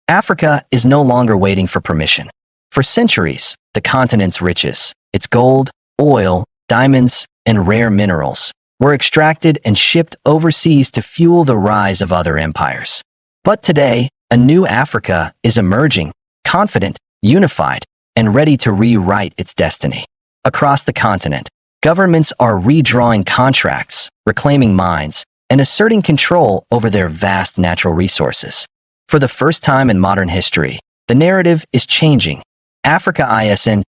Africa is no longer waiting for permission. For centuries, the continent's riches, its gold, oil, diamonds, and rare minerals, were extracted and shipped overseas to fuel the rise of other empires. But today, a new Africa is emerging, confident, unified, and ready to rewrite its destiny. Across the continent, governments are redrawing contracts, reclaiming mines, and asserting control over their vast natural resources. For the first time in modern history, the narrative is changing. Africa isn't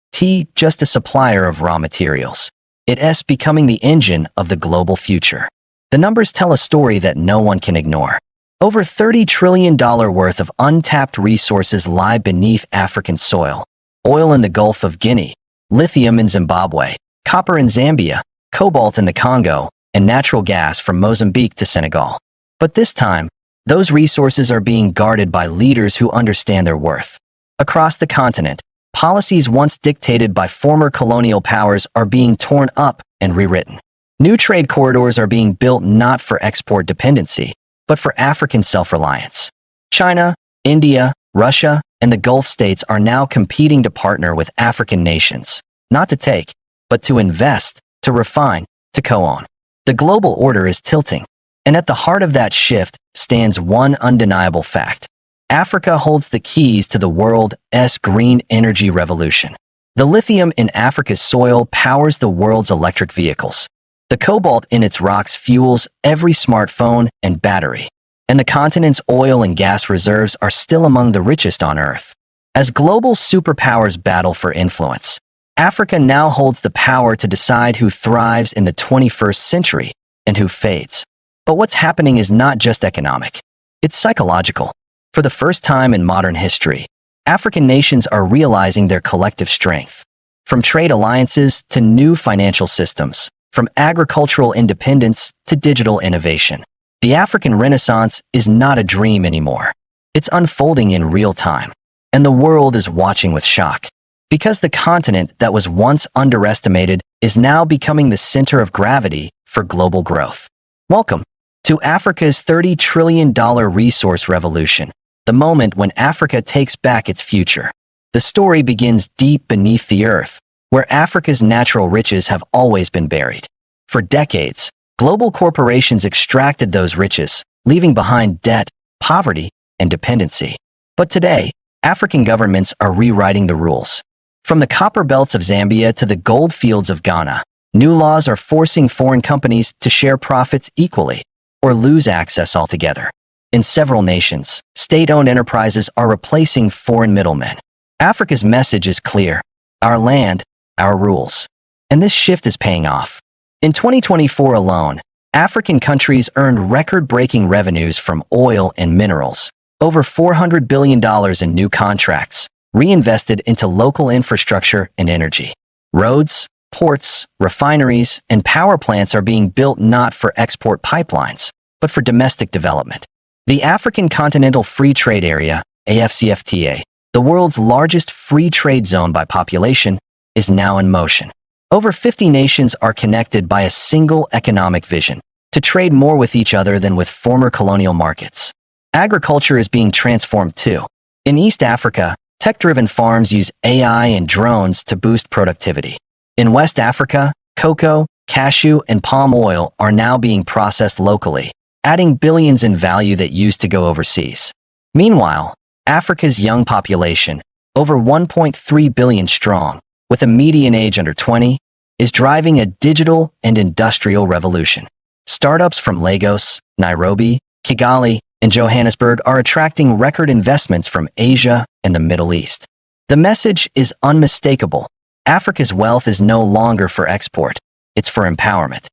just a supplier of raw materials. It's becoming the engine of the global future. The numbers tell a story that no one can ignore. Over $30 trillion worth of untapped resources lie beneath African soil. Oil in the Gulf of Guinea, lithium in Zimbabwe, copper in Zambia, cobalt in the Congo, and natural gas from Mozambique to Senegal. But this time, those resources are being guarded by leaders who understand their worth. Across the continent, policies once dictated by former colonial powers are being torn up and rewritten. New trade corridors are being built not for export dependency, but for African self-reliance. China, India, Russia, and the Gulf states are now competing to partner with African nations, not to take, but to invest, to refine, to co-own. The global order is tilting, and at the heart of that shift stands one undeniable fact. Africa holds the keys to the world's green energy revolution. The lithium in Africa's soil powers the world's electric vehicles. The cobalt in its rocks fuels every smartphone and battery. And the continent's oil and gas reserves are still among the richest on Earth. As global superpowers battle for influence, Africa now holds the power to decide who thrives in the 21st century and who fades. But what's happening is not just economic. It's psychological. For the first time in modern history, African nations are realizing their collective strength. From trade alliances to new financial systems, from agricultural independence to digital innovation. The African Renaissance is not a dream anymore. It's unfolding in real time, and the world is watching with shock. Because the continent that was once underestimated is now becoming the center of gravity for global growth. Welcome to Africa's $30 trillion resource revolution, the moment when Africa takes back its future. The story begins deep beneath the earth, where Africa's natural riches have always been buried. For decades, global corporations extracted those riches, leaving behind debt, poverty, and dependency. But today, African governments are rewriting the rules. From the copper belts of Zambia to the gold fields of Ghana, new laws are forcing foreign companies to share profits equally or lose access altogether. In several nations, state-owned enterprises are replacing foreign middlemen. Africa's message is clear: our land, our rules. And this shift is paying off. In 2024 alone, African countries earned record-breaking revenues from oil and minerals, over $400 billion in new contracts, reinvested into local infrastructure and energy. Roads, ports, refineries, and power plants are being built not for export pipelines, but for domestic development. The African Continental Free Trade Area, AfCFTA, the world's largest free trade zone by population, is now in motion. Over 50 nations are connected by a single economic vision: to trade more with each other than with former colonial markets. Agriculture is being transformed too. In East Africa, tech-driven farms use AI and drones to boost productivity. In West Africa, cocoa, cashew, and palm oil are now being processed locally, adding billions in value that used to go overseas. Meanwhile, Africa's young population, over 1.3 billion strong, with a median age under 20, is driving a digital and industrial revolution. Startups from Lagos, Nairobi, Kigali, and Johannesburg are attracting record investments from Asia and the Middle East. The message is unmistakable. Africa's wealth is no longer for export, it's for empowerment.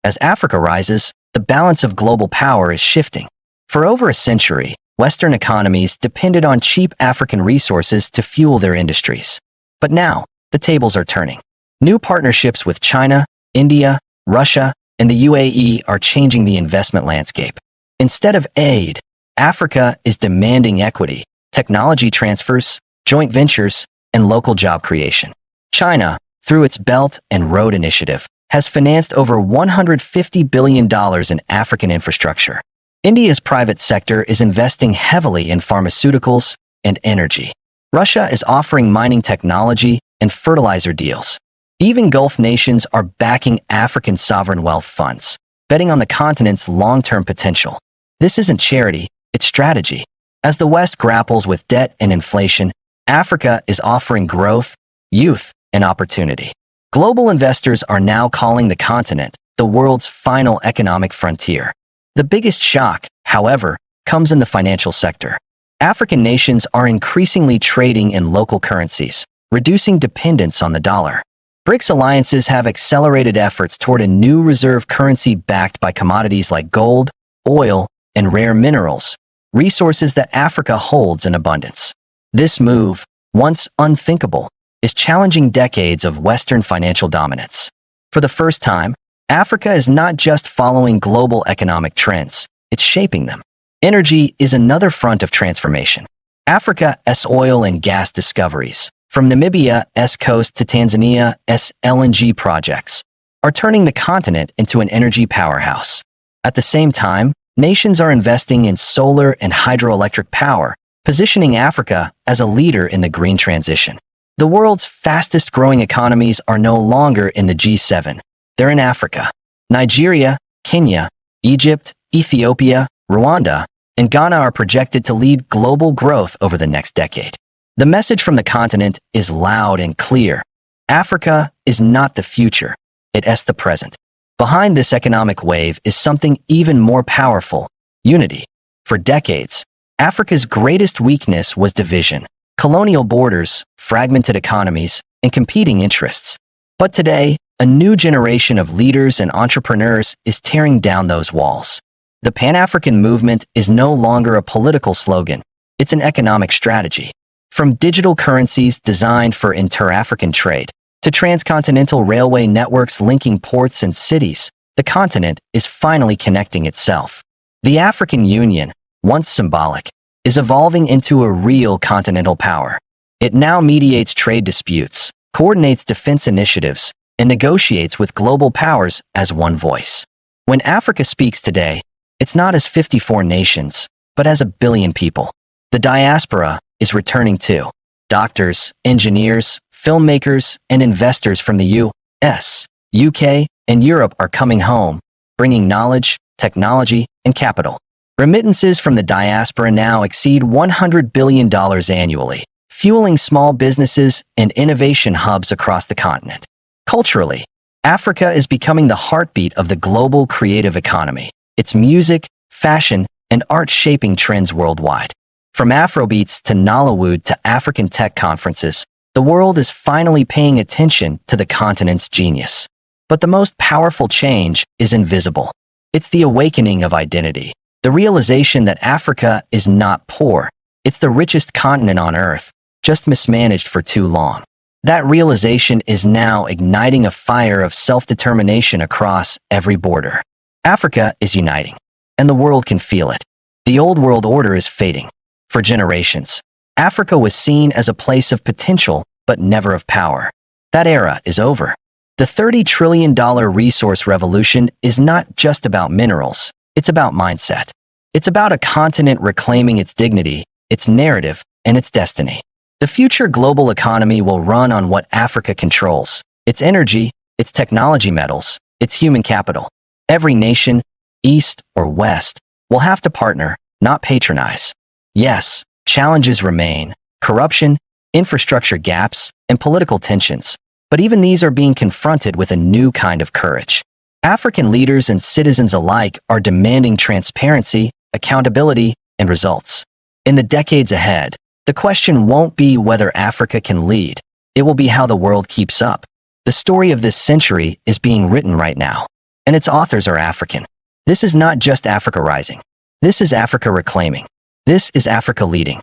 As Africa rises, the balance of global power is shifting. For over a century, Western economies depended on cheap African resources to fuel their industries. But now, the tables are turning. New partnerships with China, India, Russia, and the UAE are changing the investment landscape. Instead of aid, Africa is demanding equity, technology transfers, joint ventures, and local job creation. China, through its Belt and Road Initiative, has financed over $150 billion in African infrastructure. India's private sector is investing heavily in pharmaceuticals and energy. Russia is offering mining technology and fertilizer deals. Even Gulf nations are backing African sovereign wealth funds, betting on the continent's long-term potential. This isn't charity, it's strategy. As the West grapples with debt and inflation, Africa is offering growth, youth, and opportunity. Global investors are now calling the continent the world's final economic frontier. The biggest shock, however, comes in the financial sector. African nations are increasingly trading in local currencies, reducing dependence on the dollar. BRICS alliances have accelerated efforts toward a new reserve currency backed by commodities like gold, oil, and rare minerals, resources that Africa holds in abundance. This move, once unthinkable, is challenging decades of Western financial dominance. For the first time, Africa is not just following global economic trends, it's shaping them. Energy is another front of transformation. Africa's oil and gas discoveries, from Namibia's coast to Tanzania's LNG projects, are turning the continent into an energy powerhouse. At the same time, nations are investing in solar and hydroelectric power, positioning Africa as a leader in the green transition. The world's fastest-growing economies are no longer in the G7. They're in Africa. Nigeria, Kenya, Egypt, Ethiopia, Rwanda, and Ghana are projected to lead global growth over the next decade. The message from the continent is loud and clear. Africa is not the future, it's the present. Behind this economic wave is something even more powerful: unity. For decades, Africa's greatest weakness was division, colonial borders, fragmented economies, and competing interests. But today, a new generation of leaders and entrepreneurs is tearing down those walls. The Pan-African movement is no longer a political slogan, it's an economic strategy. From digital currencies designed for inter-African trade, to transcontinental railway networks linking ports and cities, the continent is finally connecting itself. The African Union, once symbolic, is evolving into a real continental power. It now mediates trade disputes, coordinates defense initiatives, and negotiates with global powers as one voice. When Africa speaks today, it's not as 54 nations, but as 1 billion people. The diaspora is returning too. Doctors, engineers, filmmakers, and investors from the US, UK, and Europe are coming home, bringing knowledge, technology, and capital. Remittances from the diaspora now exceed $100 billion annually, fueling small businesses and innovation hubs across the continent. Culturally, Africa is becoming the heartbeat of the global creative economy. Its music, fashion, and art shaping trends worldwide. From Afrobeats to Nollywood to African tech conferences, the world is finally paying attention to the continent's genius. But the most powerful change is invisible. It's the awakening of identity, the realization that Africa is not poor. It's the richest continent on Earth, just mismanaged for too long. That realization is now igniting a fire of self-determination across every border. Africa is uniting, and the world can feel it. The old world order is fading. For generations, Africa was seen as a place of potential, but never of power. That era is over. The $30 trillion resource revolution is not just about minerals, it's about mindset. It's about a continent reclaiming its dignity, its narrative, and its destiny. The future global economy will run on what Africa controls: its energy, its technology metals, its human capital. Every nation, East or West, will have to partner, not patronize. Yes, challenges remain: corruption, infrastructure gaps, and political tensions. But even these are being confronted with a new kind of courage. African leaders and citizens alike are demanding transparency, accountability, and results. In the decades ahead, the question won't be whether Africa can lead. It will be how the world keeps up. The story of this century is being written right now, and its authors are African. This is not just Africa rising. This is Africa reclaiming. This is Africa leading.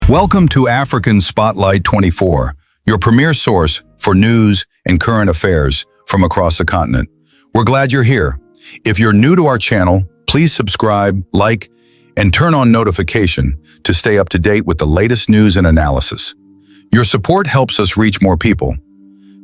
Welcome to African Spotlight 24, your premier source for news and current affairs from across the continent. We're glad you're here. If you're new to our channel, please subscribe, like, and turn on notification to stay up to date with the latest news and analysis. Your support helps us reach more people.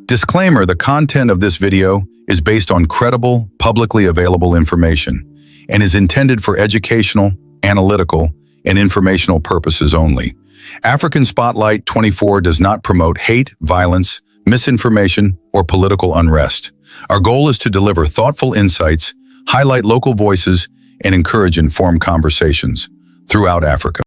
Disclaimer: the content of this video is based on credible, publicly available information. and is intended for educational, analytical, and informational purposes only. African Spotlight 24 does not promote hate, violence, misinformation, or political unrest. Our goal is to deliver thoughtful insights, highlight local voices, and encourage informed conversations throughout Africa.